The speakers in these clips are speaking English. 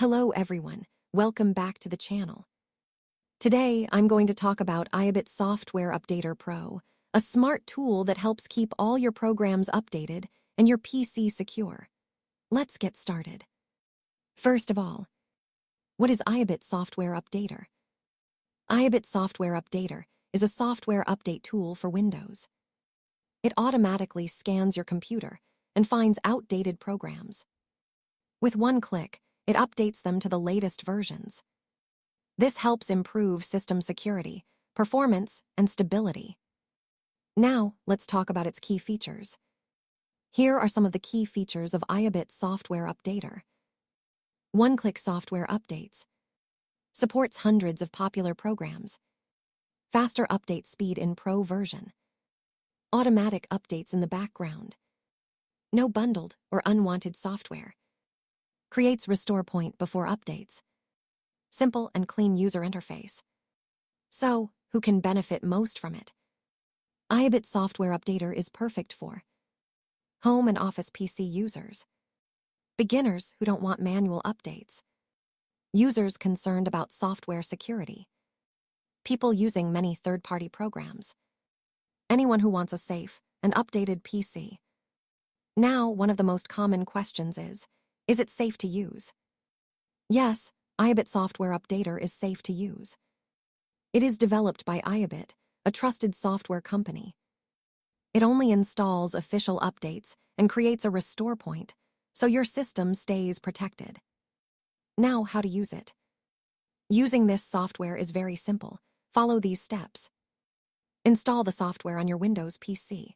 Hello everyone, welcome back to the channel. Today, I'm going to talk about IObit Software Updater Pro, a smart tool that helps keep all your programs updated and your PC secure. Let's get started. First of all, what is IObit Software Updater? IObit Software Updater is a software update tool for Windows. It automatically scans your computer and finds outdated programs. With one click, it updates them to the latest versions. This helps improve system security, performance, and stability. Now, let's talk about its key features. Here are some of the key features of IObit Software Updater. One-click software updates. Supports hundreds of popular programs. Faster update speed in Pro version. Automatic updates in the background. No bundled or unwanted software. Creates restore point before updates. Simple and clean user interface. So, who can benefit most from it? IObit Software Updater is perfect for home and office PC users, beginners who don't want manual updates, users concerned about software security, people using many third-party programs, anyone who wants a safe and updated PC. Now, one of the most common questions is it safe to use? Yes, IObit Software Updater is safe to use. It is developed by IObit, a trusted software company. It only installs official updates and creates a restore point, so your system stays protected. Now, how to use it. Using this software is very simple. Follow these steps. Install the software on your Windows PC.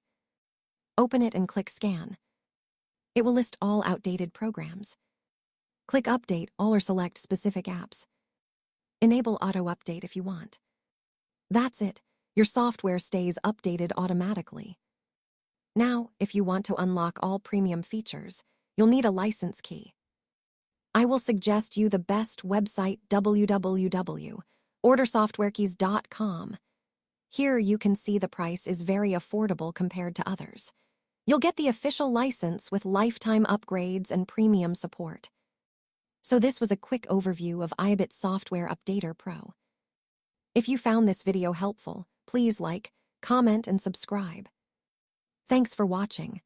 Open it and click Scan. It will list all outdated programs. Click Update All or select specific apps. Enable Auto Update if you want. That's it. Your software stays updated automatically. Now, if you want to unlock all premium features, you'll need a license key. I will suggest you the best website, www.ordersoftwarekeys.com. Here you can see the price is very affordable compared to others. You'll get the official license with lifetime upgrades and premium support. So this was a quick overview of IObit Software Updater Pro. If you found this video helpful, please like, comment, and subscribe. Thanks for watching.